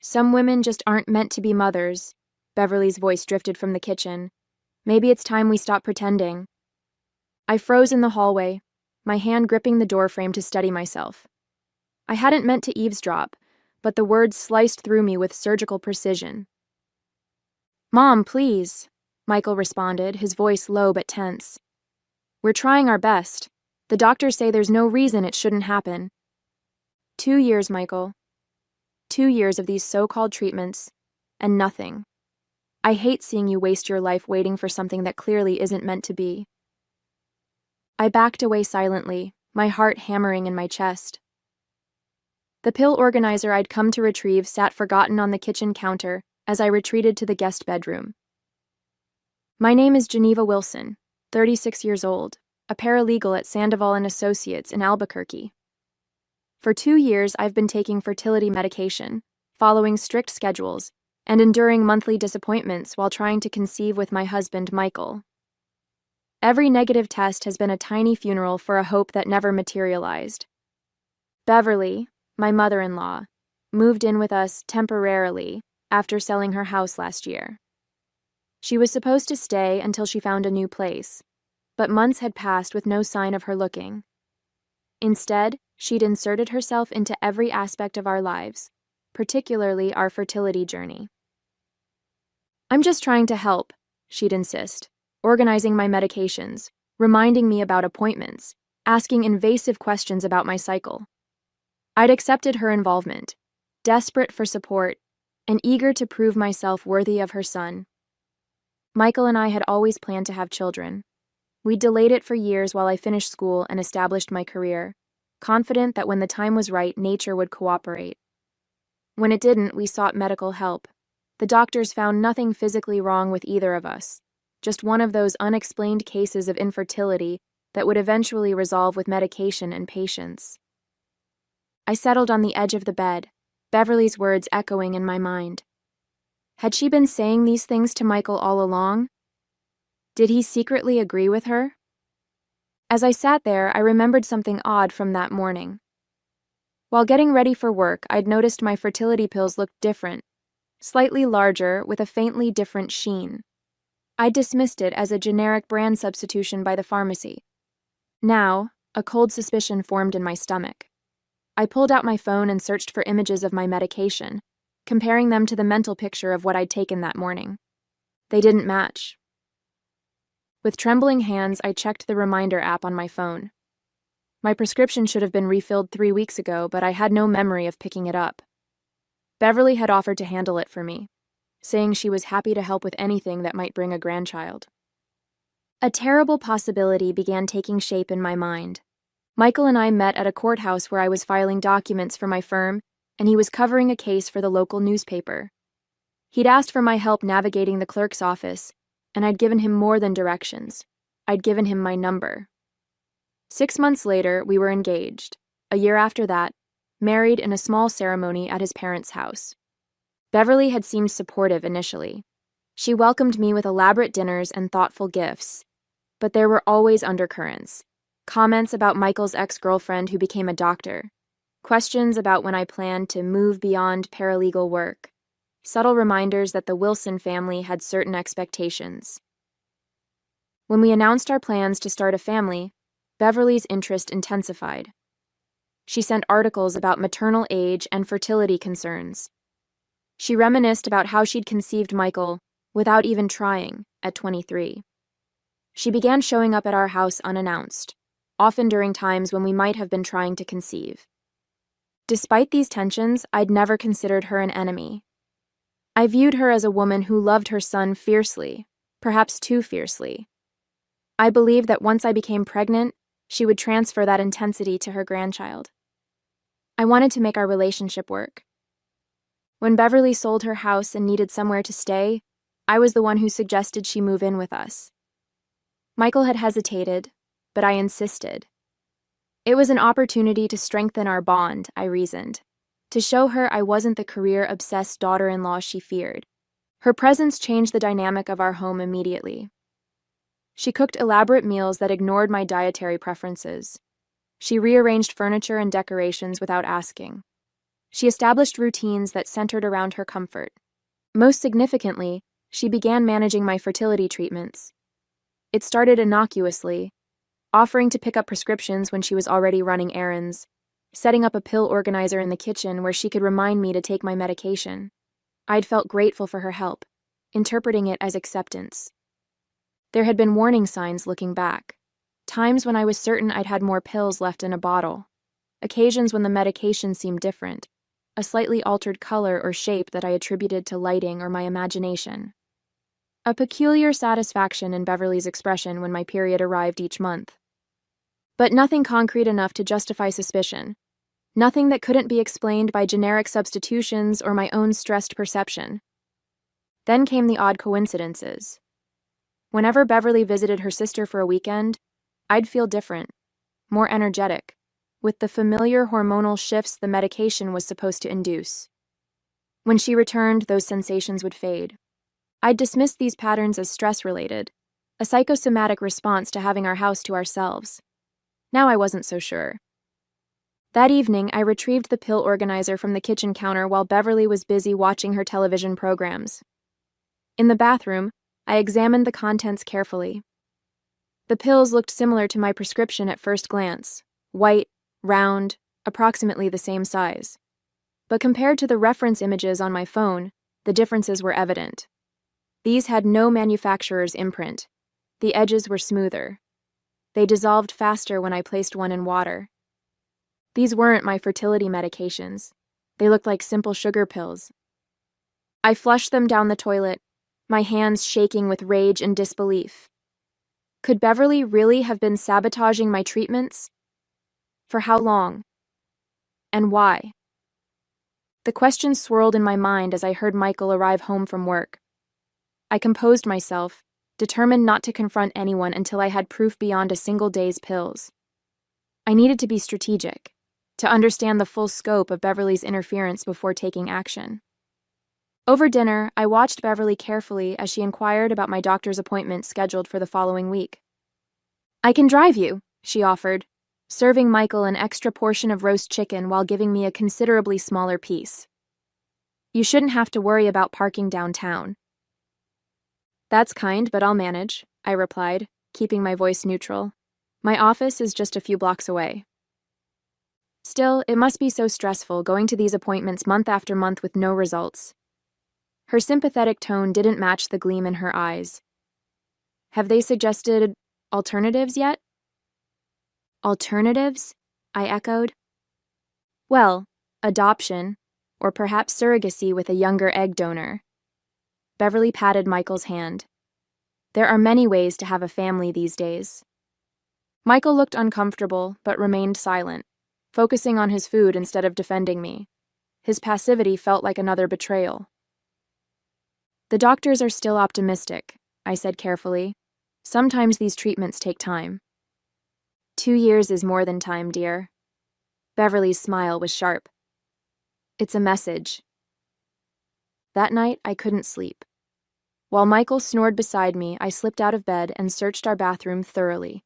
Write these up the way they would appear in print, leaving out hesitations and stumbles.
Some women just aren't meant to be mothers. Beverly's voice drifted from the kitchen. Maybe it's time we stop pretending. I froze in the hallway, my hand gripping the doorframe to steady myself. I hadn't meant to eavesdrop, but the words sliced through me with surgical precision. "Mom, please," Michael responded, his voice low but tense. "We're trying our best. The doctors say there's no reason it shouldn't happen." 2 years, Michael. 2 years of these so-called treatments, and nothing. I hate seeing you waste your life waiting for something that clearly isn't meant to be. I backed away silently, my heart hammering in my chest. The pill organizer I'd come to retrieve sat forgotten on the kitchen counter as I retreated to the guest bedroom. My name is Geneva Wilson, 36 years old, a paralegal at Sandoval & Associates in Albuquerque. For 2 years, I've been taking fertility medication, following strict schedules, and enduring monthly disappointments while trying to conceive with my husband, Michael. Every negative test has been a tiny funeral for a hope that never materialized. Beverly, my mother-in-law, moved in with us temporarily after selling her house last year. She was supposed to stay until she found a new place, but months had passed with no sign of her looking. Instead, she'd inserted herself into every aspect of our lives, particularly our fertility journey. "I'm just trying to help," she'd insist, organizing my medications, reminding me about appointments, asking invasive questions about my cycle. I'd accepted her involvement, desperate for support, and eager to prove myself worthy of her son. Michael and I had always planned to have children. We delayed it for years while I finished school and established my career, confident that when the time was right, nature would cooperate. When it didn't, we sought medical help. The doctors found nothing physically wrong with either of us, just one of those unexplained cases of infertility that would eventually resolve with medication and patience. I settled on the edge of the bed, Beverly's words echoing in my mind. Had she been saying these things to Michael all along? Did he secretly agree with her? As I sat there, I remembered something odd from that morning. While getting ready for work, I'd noticed my fertility pills looked different, slightly larger with a faintly different sheen. I dismissed it as a generic brand substitution by the pharmacy. Now, a cold suspicion formed in my stomach. I pulled out my phone and searched for images of my medication, comparing them to the mental picture of what I'd taken that morning. They didn't match. With trembling hands, I checked the reminder app on my phone. My prescription should have been refilled 3 weeks ago, but I had no memory of picking it up. Beverly had offered to handle it for me, saying she was happy to help with anything that might bring a grandchild. A terrible possibility began taking shape in my mind. Michael and I met at a courthouse where I was filing documents for my firm, and he was covering a case for the local newspaper. He'd asked for my help navigating the clerk's office, and I'd given him more than directions. I'd given him my number. 6 months later, we were engaged. A year after that, married in a small ceremony at his parents' house. Beverly had seemed supportive initially. She welcomed me with elaborate dinners and thoughtful gifts. But there were always undercurrents. Comments about Michael's ex-girlfriend who became a doctor. Questions about when I planned to move beyond paralegal work. Subtle reminders that the Wilson family had certain expectations. When we announced our plans to start a family, Beverly's interest intensified. She sent articles about maternal age and fertility concerns. She reminisced about how she'd conceived Michael without even trying at 23. She began showing up at our house unannounced, often during times when we might have been trying to conceive. Despite these tensions, I'd never considered her an enemy. I viewed her as a woman who loved her son fiercely, perhaps too fiercely. I believed that once I became pregnant, she would transfer that intensity to her grandchild. I wanted to make our relationship work. When Beverly sold her house and needed somewhere to stay, I was the one who suggested she move in with us. Michael had hesitated, but I insisted. It was an opportunity to strengthen our bond, I reasoned, to show her I wasn't the career-obsessed daughter-in-law she feared. Her presence changed the dynamic of our home immediately. She cooked elaborate meals that ignored my dietary preferences. She rearranged furniture and decorations without asking. She established routines that centered around her comfort. Most significantly, she began managing my fertility treatments. It started innocuously, offering to pick up prescriptions when she was already running errands, setting up a pill organizer in the kitchen where she could remind me to take my medication. I'd felt grateful for her help, interpreting it as acceptance. There had been warning signs looking back. Times when I was certain I'd had more pills left in a bottle. Occasions when the medication seemed different, a slightly altered color or shape that I attributed to lighting or my imagination. A peculiar satisfaction in Beverly's expression when my period arrived each month. But nothing concrete enough to justify suspicion. Nothing that couldn't be explained by generic substitutions or my own stressed perception. Then came the odd coincidences. Whenever Beverly visited her sister for a weekend, I'd feel different, more energetic, with the familiar hormonal shifts the medication was supposed to induce. When she returned, those sensations would fade. I'd dismissed these patterns as stress-related, a psychosomatic response to having our house to ourselves. Now I wasn't so sure. That evening, I retrieved the pill organizer from the kitchen counter while Beverly was busy watching her television programs. In the bathroom, I examined the contents carefully. The pills looked similar to my prescription at first glance, white, round, approximately the same size. But compared to the reference images on my phone, the differences were evident. These had no manufacturer's imprint. The edges were smoother. They dissolved faster when I placed one in water. These weren't my fertility medications. They looked like simple sugar pills. I flushed them down the toilet, my hands shaking with rage and disbelief. Could Beverly really have been sabotaging my treatments? For how long? And why? The questions swirled in my mind as I heard Michael arrive home from work. I composed myself, determined not to confront anyone until I had proof beyond a single day's pills. I needed to be strategic, to understand the full scope of Beverly's interference before taking action. Over dinner, I watched Beverly carefully as she inquired about my doctor's appointment scheduled for the following week. "I can drive you," she offered, serving Michael an extra portion of roast chicken while giving me a considerably smaller piece. "You shouldn't have to worry about parking downtown." "That's kind, but I'll manage," I replied, keeping my voice neutral. "My office is just a few blocks away." Still, it must be so stressful going to these appointments month after month with no results. Her sympathetic tone didn't match the gleam in her eyes. "Have they suggested alternatives yet?" "Alternatives?" I echoed. "Well, adoption, or perhaps surrogacy with a younger egg donor." Beverly patted Michael's hand. "There are many ways to have a family these days." Michael looked uncomfortable, but remained silent, focusing on his food instead of defending me. His passivity felt like another betrayal. "The doctors are still optimistic," I said carefully. "Sometimes these treatments take time." 2 years is more than time, dear." Beverly's smile was sharp. "It's a message." That night, I couldn't sleep. While Michael snored beside me, I slipped out of bed and searched our bathroom thoroughly.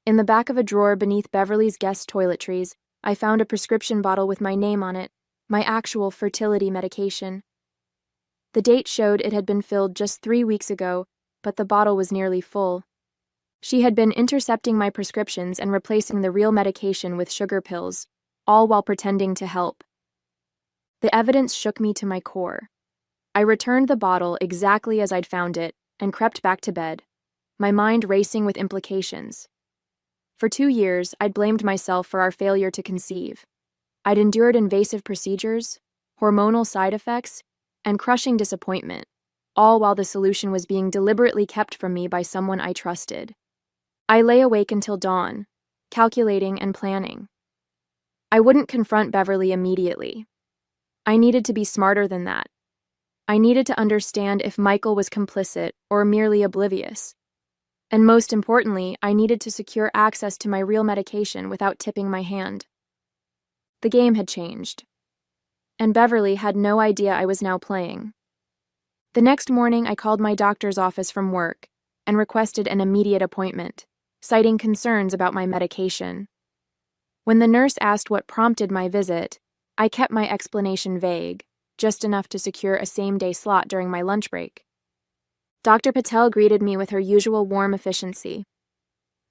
In the back of a drawer beneath Beverly's guest toiletries, I found a prescription bottle with my name on it, my actual fertility medication. The date showed it had been filled just 3 weeks ago, but the bottle was nearly full. She had been intercepting my prescriptions and replacing the real medication with sugar pills, all while pretending to help. The evidence shook me to my core. I returned the bottle exactly as I'd found it and crept back to bed, my mind racing with implications. For 2 years, I'd blamed myself for our failure to conceive. I'd endured invasive procedures, hormonal side effects, and crushing disappointment, all while the solution was being deliberately kept from me by someone I trusted. I lay awake until dawn, calculating and planning. I wouldn't confront Beverly immediately. I needed to be smarter than that. I needed to understand if Michael was complicit or merely oblivious. And most importantly, I needed to secure access to my real medication without tipping my hand. The game had changed. And Beverly had no idea I was now playing. The next morning, I called my doctor's office from work and requested an immediate appointment, citing concerns about my medication. When the nurse asked what prompted my visit, I kept my explanation vague, just enough to secure a same-day slot during my lunch break. Dr. Patel greeted me with her usual warm efficiency.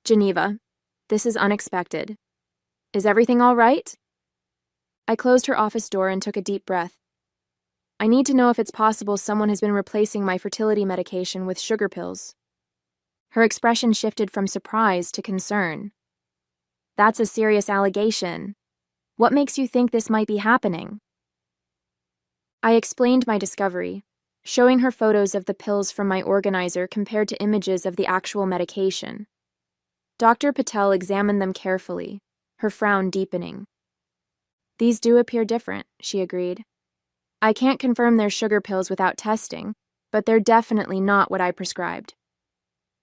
"Geneva, this is unexpected. Is everything all right?" I closed her office door and took a deep breath. I need to know if it's possible someone has been replacing my fertility medication with sugar pills. Her expression shifted from surprise to concern. "That's a serious allegation. What makes you think this might be happening?" I explained my discovery, showing her photos of the pills from my organizer compared to images of the actual medication. Dr. Patel examined them carefully, her frown deepening. "These do appear different," she agreed. "I can't confirm they're sugar pills without testing, but they're definitely not what I prescribed."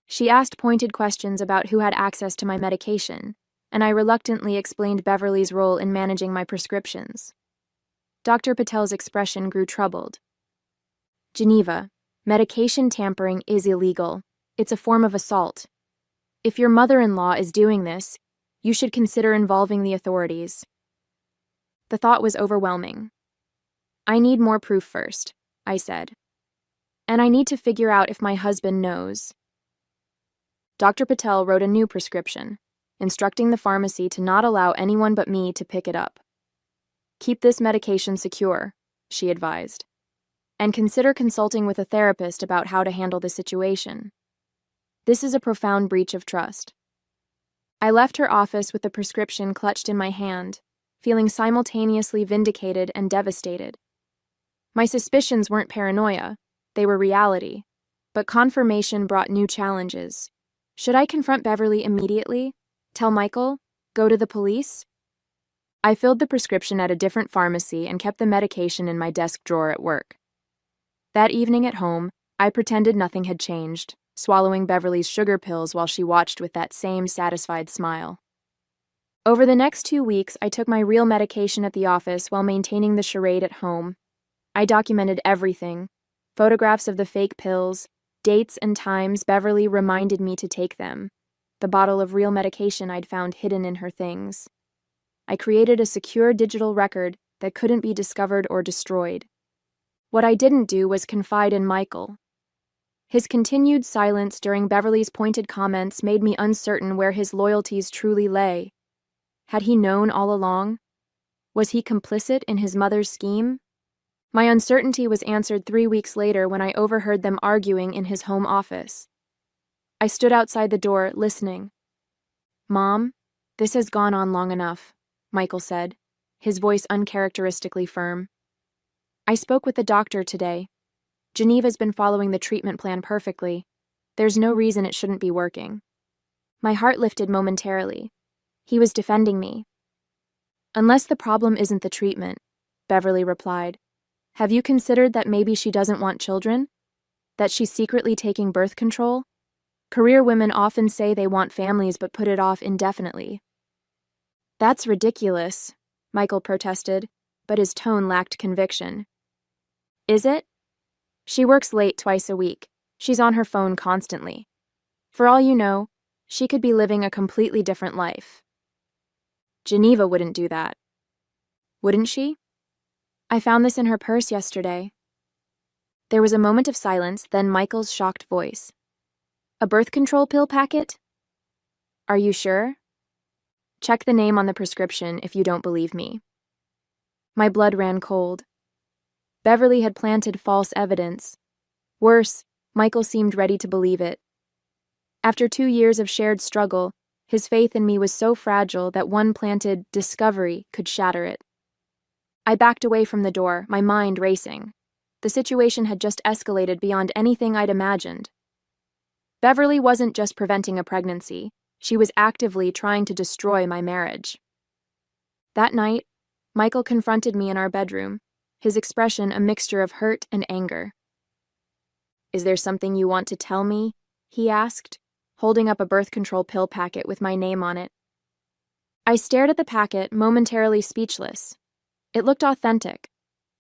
She asked pointed questions about who had access to my medication, and I reluctantly explained Beverly's role in managing my prescriptions. Dr. Patel's expression grew troubled. "Geneva, medication tampering is illegal. It's a form of assault. If your mother-in-law is doing this, you should consider involving the authorities." The thought was overwhelming. "I need more proof first," I said. "And I need to figure out if my husband knows." Dr. Patel wrote a new prescription, instructing the pharmacy to not allow anyone but me to pick it up. "Keep this medication secure," she advised, "and consider consulting with a therapist about how to handle the situation. This is a profound breach of trust." I left her office with the prescription clutched in my hand, feeling simultaneously vindicated and devastated. My suspicions weren't paranoia, they were reality, but confirmation brought new challenges. Should I confront Beverly immediately? Tell Michael? Go to the police? I filled the prescription at a different pharmacy and kept the medication in my desk drawer at work. That evening at home, I pretended nothing had changed, swallowing Beverly's sugar pills while she watched with that same satisfied smile. Over the next 2 weeks, I took my real medication at the office while maintaining the charade at home. I documented everything: photographs of the fake pills, dates and times Beverly reminded me to take them, the bottle of real medication I'd found hidden in her things. I created a secure digital record that couldn't be discovered or destroyed. What I didn't do was confide in Michael. His continued silence during Beverly's pointed comments made me uncertain where his loyalties truly lay. Had he known all along? Was he complicit in his mother's scheme? My uncertainty was answered 3 weeks later when I overheard them arguing in his home office. I stood outside the door, listening. "Mom, this has gone on long enough," Michael said, his voice uncharacteristically firm. "I spoke with the doctor today. Geneva's been following the treatment plan perfectly. There's no reason it shouldn't be working." My heart lifted momentarily. He was defending me. "Unless the problem isn't the treatment," Beverly replied. "Have you considered that maybe she doesn't want children? That she's secretly taking birth control? Career women often say they want families but put it off indefinitely." "That's ridiculous," Michael protested, but his tone lacked conviction. "Is it? She works late twice a week. She's on her phone constantly. For all you know, she could be living a completely different life." "Geneva wouldn't do that." "Wouldn't she?" "I found this in her purse yesterday." There was a moment of silence, then Michael's shocked voice. "A birth control pill packet? Are you sure? Check the name on the prescription if you don't believe me." My blood ran cold. Beverly had planted false evidence. Worse, Michael seemed ready to believe it. After 2 years of shared struggle, his faith in me was so fragile that one planted discovery could shatter it. I backed away from the door, my mind racing. The situation had just escalated beyond anything I'd imagined. Beverly wasn't just preventing a pregnancy, she was actively trying to destroy my marriage. That night, Michael confronted me in our bedroom, his expression a mixture of hurt and anger. "Is there something you want to tell me?" he asked, holding up a birth control pill packet with my name on it. I stared at the packet, momentarily speechless. It looked authentic,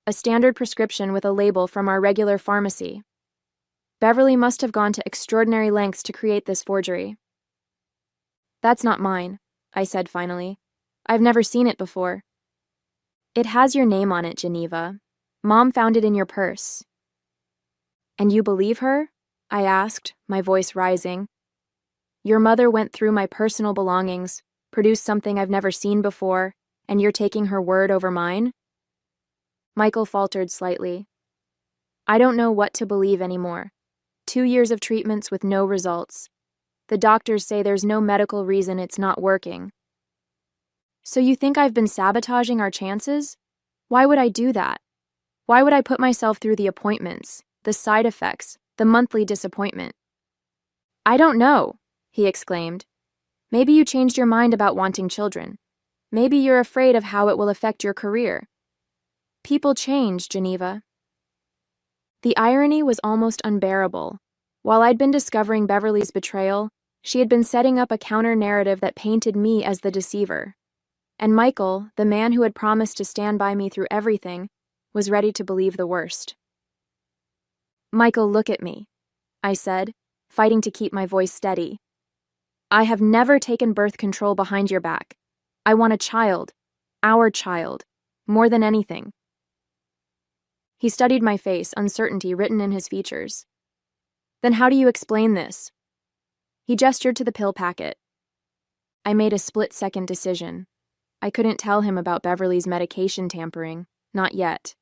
a standard prescription with a label from our regular pharmacy. Beverly must have gone to extraordinary lengths to create this forgery. "That's not mine," I said finally. "I've never seen it before." It has your name on it, Geneva. Mom found it in your purse. And you believe her? I asked, my voice rising. Your mother went through my personal belongings, produced something I've never seen before, and you're taking her word over mine? Michael faltered slightly. I don't know what to believe anymore. 2 years of treatments with no results. The doctors say there's no medical reason it's not working. So you think I've been sabotaging our chances? Why would I do that? Why would I put myself through the appointments, the side effects, the monthly disappointment? I don't know, he exclaimed. Maybe you changed your mind about wanting children. Maybe you're afraid of how it will affect your career. People change, Geneva. The irony was almost unbearable. While I'd been discovering Beverly's betrayal, she had been setting up a counter-narrative that painted me as the deceiver. And Michael, the man who had promised to stand by me through everything, was ready to believe the worst. Michael, look at me, I said, fighting to keep my voice steady. I have never taken birth control behind your back. I want a child, our child, more than anything. He studied my face, uncertainty written in his features. Then how do you explain this? He gestured to the pill packet. I made a split-second decision. I couldn't tell him about Beverly's medication tampering, not yet.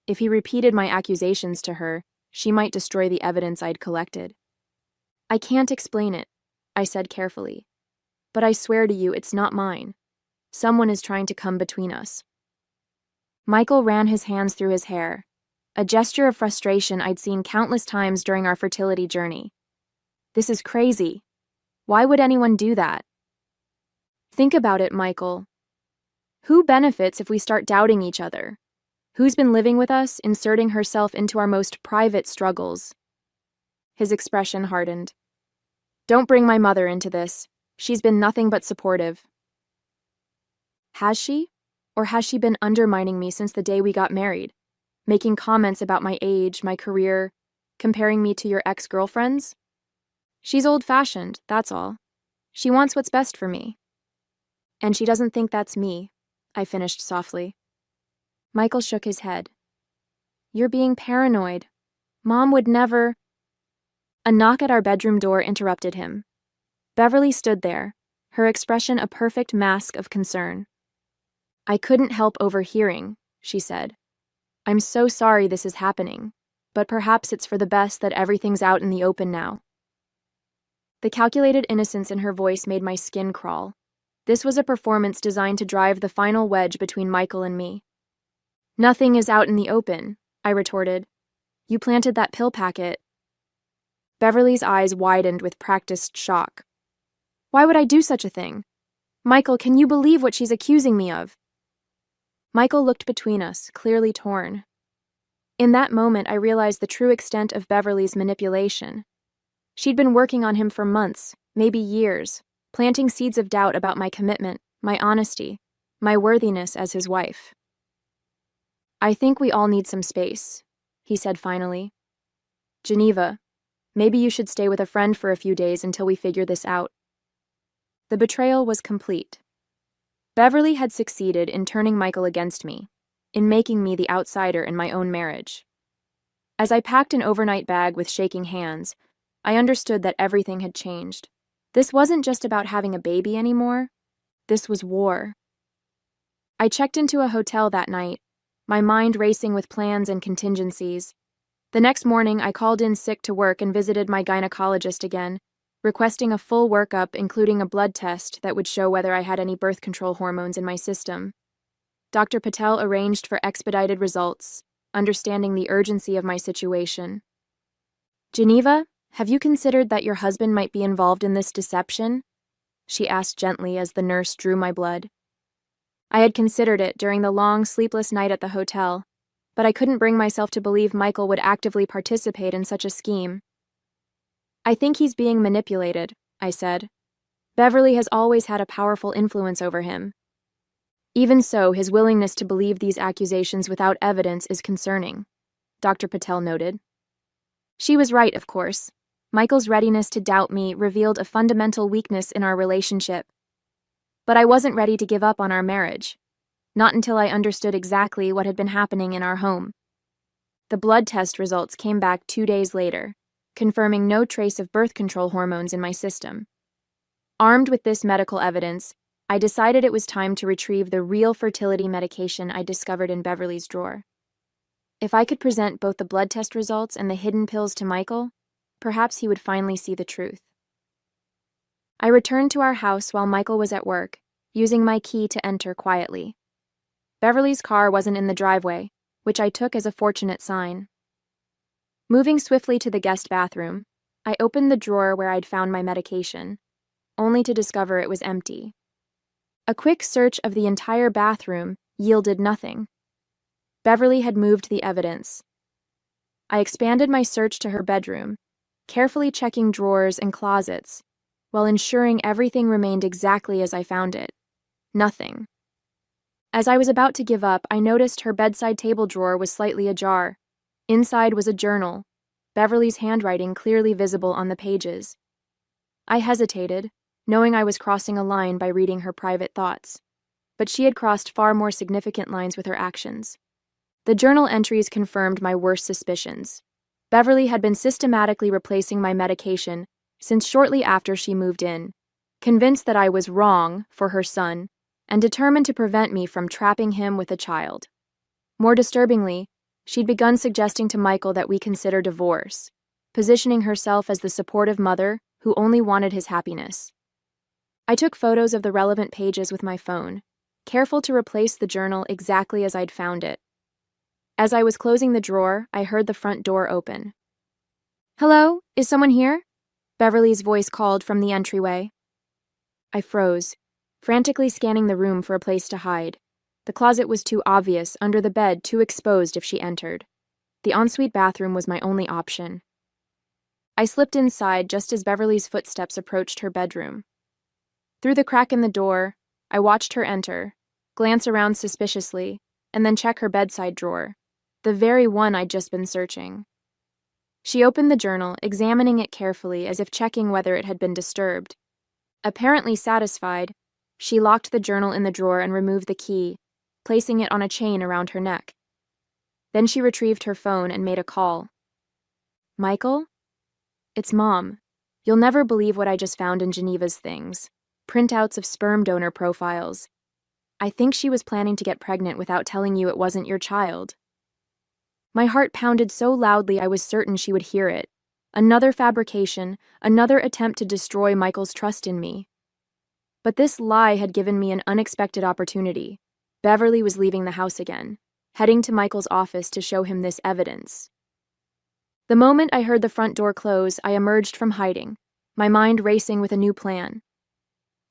If he repeated my accusations to her, she might destroy the evidence I'd collected. I can't explain it, I said carefully. But I swear to you, it's not mine. Someone is trying to come between us. Michael ran his hands through his hair, a gesture of frustration I'd seen countless times during our fertility journey. This is crazy. Why would anyone do that? Think about it, Michael. Who benefits if we start doubting each other? Who's been living with us, inserting herself into our most private struggles? His expression hardened. Don't bring my mother into this. She's been nothing but supportive. Has she? Or has she been undermining me since the day we got married? Making comments about my age, my career, comparing me to your ex-girlfriends? She's old-fashioned, that's all. She wants what's best for me. And she doesn't think that's me, I finished softly. Michael shook his head. You're being paranoid. Mom would never... A knock at our bedroom door interrupted him. Beverly stood there, her expression a perfect mask of concern. I couldn't help overhearing, she said. I'm so sorry this is happening, but perhaps it's for the best that everything's out in the open now. The calculated innocence in her voice made my skin crawl. This was a performance designed to drive the final wedge between Michael and me. Nothing is out in the open, I retorted. You planted that pill packet. Beverly's eyes widened with practiced shock. Why would I do such a thing? Michael, can you believe what she's accusing me of? Michael looked between us, clearly torn. In that moment, I realized the true extent of Beverly's manipulation. She'd been working on him for months, maybe years, planting seeds of doubt about my commitment, my honesty, my worthiness as his wife. I think we all need some space, he said finally. Geneva, maybe you should stay with a friend for a few days until we figure this out. The betrayal was complete. Beverly had succeeded in turning Michael against me, in making me the outsider in my own marriage. As I packed an overnight bag with shaking hands, I understood that everything had changed. This wasn't just about having a baby anymore. This was war. I checked into a hotel that night, my mind racing with plans and contingencies. The next morning, I called in sick to work and visited my gynecologist again, requesting a full workup including a blood test that would show whether I had any birth control hormones in my system. Dr. Patel arranged for expedited results, understanding the urgency of my situation. Geneva, have you considered that your husband might be involved in this deception? She asked gently as the nurse drew my blood. I had considered it during the long, sleepless night at the hotel, but I couldn't bring myself to believe Michael would actively participate in such a scheme. I think he's being manipulated, I said. Beverly has always had a powerful influence over him. Even so, his willingness to believe these accusations without evidence is concerning, Dr. Patel noted. She was right, of course. Michael's readiness to doubt me revealed a fundamental weakness in our relationship. But I wasn't ready to give up on our marriage. not until I understood exactly what had been happening in our home. The blood test results came back 2 days later, confirming no trace of birth control hormones in my system. Armed with this medical evidence, I decided it was time to retrieve the real fertility medication I discovered in Beverly's drawer. If I could present both the blood test results and the hidden pills to Michael, perhaps he would finally see the truth. I returned to our house while Michael was at work, using my key to enter quietly. Beverly's car wasn't in the driveway, which I took as a fortunate sign. Moving swiftly to the guest bathroom, I opened the drawer where I'd found my medication, only to discover it was empty. A quick search of the entire bathroom yielded nothing. Beverly had moved the evidence. I expanded my search to her bedroom, carefully checking drawers and closets, while ensuring everything remained exactly as I found it. Nothing. As I was about to give up, I noticed her bedside table drawer was slightly ajar. Inside was a journal, Beverly's handwriting clearly visible on the pages. I hesitated, knowing I was crossing a line by reading her private thoughts, but she had crossed far more significant lines with her actions. The journal entries confirmed my worst suspicions. Beverly had been systematically replacing my medication since shortly after she moved in, convinced that I was wrong for her son, and determined to prevent me from trapping him with a child. More disturbingly, she'd begun suggesting to Michael that we consider divorce, positioning herself as the supportive mother who only wanted his happiness. I took photos of the relevant pages with my phone, careful to replace the journal exactly as I'd found it. As I was closing the drawer, I heard the front door open. "Hello, is someone here?" Beverly's voice called from the entryway. I froze, frantically scanning the room for a place to hide. The closet was too obvious, under the bed too exposed if she entered. The ensuite bathroom was my only option. I slipped inside just as Beverly's footsteps approached her bedroom. Through the crack in the door, I watched her enter, glance around suspiciously, and then check her bedside drawer, the very one I'd just been searching. She opened the journal, examining it carefully as if checking whether it had been disturbed. Apparently satisfied, she locked the journal in the drawer and removed the key, placing it on a chain around her neck. Then she retrieved her phone and made a call. "Michael? It's Mom. You'll never believe what I just found in Geneva's things. Printouts of sperm donor profiles. I think she was planning to get pregnant without telling you it wasn't your child." My heart pounded so loudly I was certain she would hear it. Another fabrication, another attempt to destroy Michael's trust in me. But this lie had given me an unexpected opportunity. Beverly was leaving the house again, heading to Michael's office to show him this evidence. The moment I heard the front door close, I emerged from hiding, my mind racing with a new plan.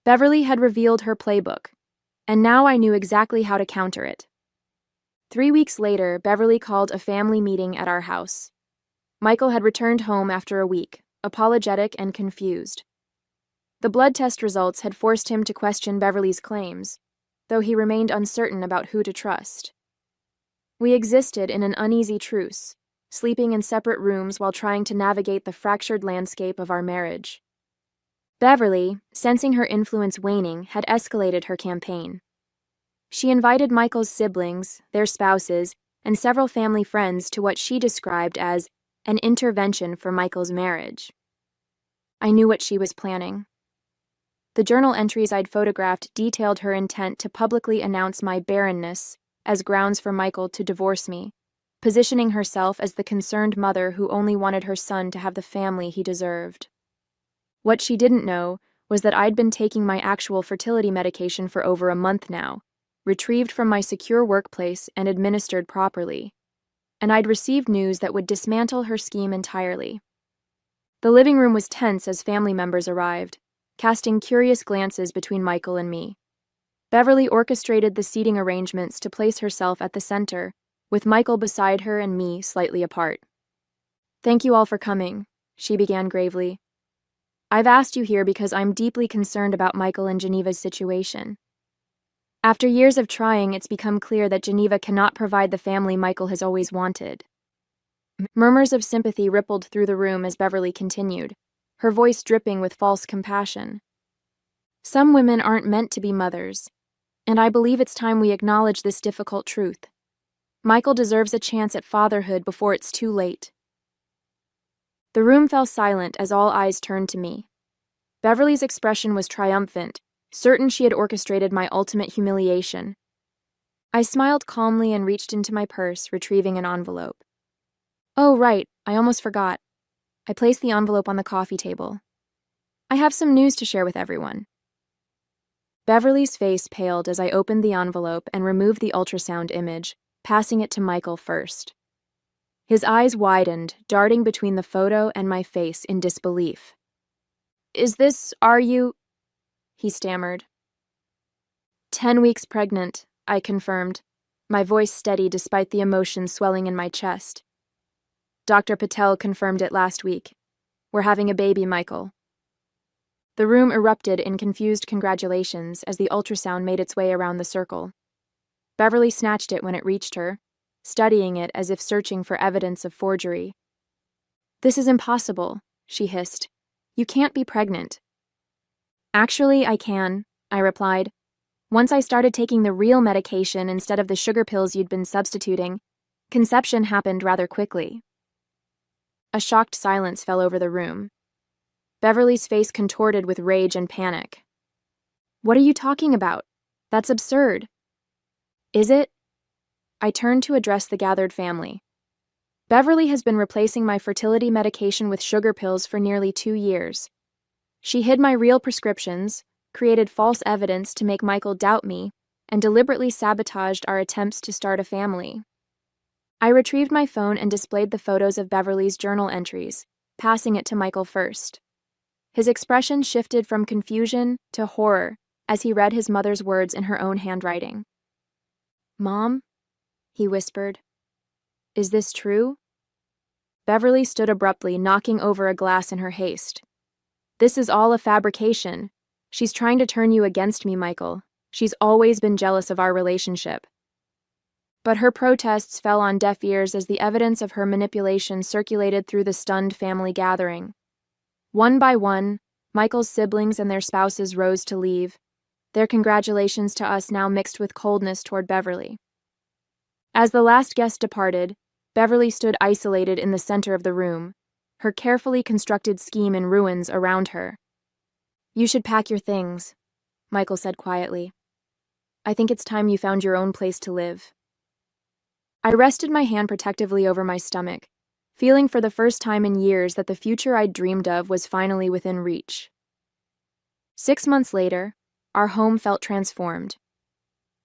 Beverly had revealed her playbook, and now I knew exactly how to counter it. 3 weeks later, Beverly called a family meeting at our house. Michael had returned home after a week, apologetic and confused. The blood test results had forced him to question Beverly's claims, though he remained uncertain about who to trust. We existed in an uneasy truce, sleeping in separate rooms while trying to navigate the fractured landscape of our marriage. Beverly, sensing her influence waning, had escalated her campaign. She invited Michael's siblings, their spouses, and several family friends to what she described as an intervention for Michael's marriage. I knew what she was planning. The journal entries I'd photographed detailed her intent to publicly announce my barrenness as grounds for Michael to divorce me, positioning herself as the concerned mother who only wanted her son to have the family he deserved. What she didn't know was that I'd been taking my actual fertility medication for over a month now, retrieved from my secure workplace and administered properly, and I'd received news that would dismantle her scheme entirely. The living room was tense as family members arrived, casting curious glances between Michael and me. Beverly orchestrated the seating arrangements to place herself at the center, with Michael beside her and me slightly apart. "Thank you all for coming," she began gravely. "I've asked you here because I'm deeply concerned about Michael and Geneva's situation. After years of trying, it's become clear that Geneva cannot provide the family Michael has always wanted." Murmurs of sympathy rippled through the room as Beverly continued, her voice dripping with false compassion. "Some women aren't meant to be mothers. And I believe it's time we acknowledge this difficult truth. Michael deserves a chance at fatherhood before it's too late. The room fell silent as all eyes turned to me. Beverly's expression was triumphant, certain she had orchestrated my ultimate humiliation. I smiled calmly and reached into my purse, retrieving an envelope. Oh, right, I almost forgot. I placed the envelope on the coffee table. I have some news to share with everyone. Beverly's face paled as I opened the envelope and removed the ultrasound image, passing it to Michael first. His eyes widened, darting between the photo and my face in disbelief. Are you? He stammered. 10 weeks pregnant, I confirmed, my voice steady despite the emotion swelling in my chest. Dr. Patel confirmed it last week. We're having a baby, Michael. The room erupted in confused congratulations as the ultrasound made its way around the circle. Beverly snatched it when it reached her, studying it as if searching for evidence of forgery. This is impossible, she hissed. You can't be pregnant. Actually, I can, I replied. Once I started taking the real medication instead of the sugar pills you'd been substituting, conception happened rather quickly. A shocked silence fell over the room. Beverly's face contorted with rage and panic. What are you talking about? That's absurd. Is it? I turned to address the gathered family. Beverly has been replacing my fertility medication with sugar pills for nearly 2 years. She hid my real prescriptions, created false evidence to make Michael doubt me, and deliberately sabotaged our attempts to start a family. I retrieved my phone and displayed the photos of Beverly's journal entries, passing it to Michael first. His expression shifted from confusion to horror as he read his mother's words in her own handwriting. Mom? He whispered. Is this true? Beverly stood abruptly, knocking over a glass in her haste. This is all a fabrication. She's trying to turn you against me, Michael. She's always been jealous of our relationship. But her protests fell on deaf ears as the evidence of her manipulation circulated through the stunned family gathering. One by one, Michael's siblings and their spouses rose to leave, their congratulations to us now mixed with coldness toward Beverly. As the last guest departed, Beverly stood isolated in the center of the room, her carefully constructed scheme in ruins around her. You should pack your things, Michael said quietly. I think it's time you found your own place to live. I rested my hand protectively over my stomach, feeling for the first time in years that the future I'd dreamed of was finally within reach. 6 months later, our home felt transformed.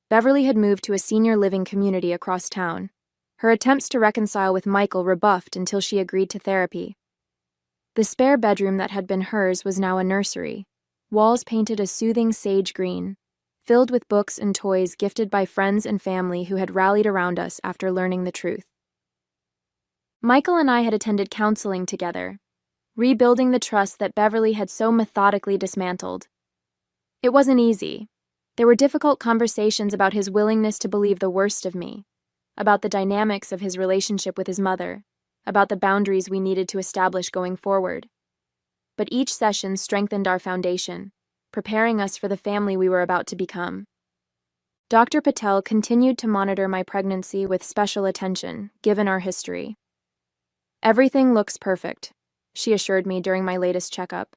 Beverly had moved to a senior living community across town, her attempts to reconcile with Michael rebuffed until she agreed to therapy. The spare bedroom that had been hers was now a nursery, walls painted a soothing sage green, filled with books and toys gifted by friends and family who had rallied around us after learning the truth. Michael and I had attended counseling together, rebuilding the trust that Beverly had so methodically dismantled. It wasn't easy. There were difficult conversations about his willingness to believe the worst of me, about the dynamics of his relationship with his mother, about the boundaries we needed to establish going forward. But each session strengthened our foundation, preparing us for the family we were about to become. Dr. Patel continued to monitor my pregnancy with special attention, given our history. Everything looks perfect, she assured me during my latest checkup.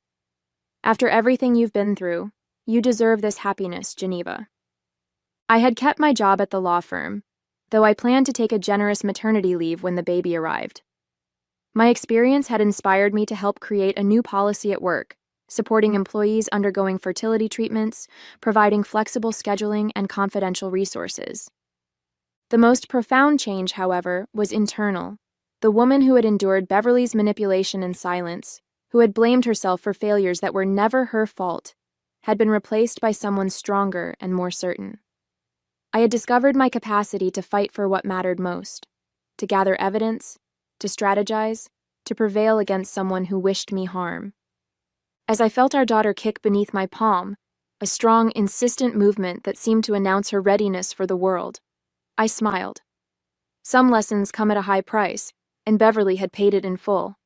After everything you've been through, you deserve this happiness, Geneva. I had kept my job at the law firm, though I planned to take a generous maternity leave when the baby arrived. My experience had inspired me to help create a new policy at work, supporting employees undergoing fertility treatments, providing flexible scheduling and confidential resources. The most profound change, however, was internal. The woman who had endured Beverly's manipulation in silence, who had blamed herself for failures that were never her fault, had been replaced by someone stronger and more certain. I had discovered my capacity to fight for what mattered most, to gather evidence, to strategize, to prevail against someone who wished me harm. As I felt our daughter kick beneath my palm, a strong, insistent movement that seemed to announce her readiness for the world, I smiled. Some lessons come at a high price, and Beverly had paid it in full.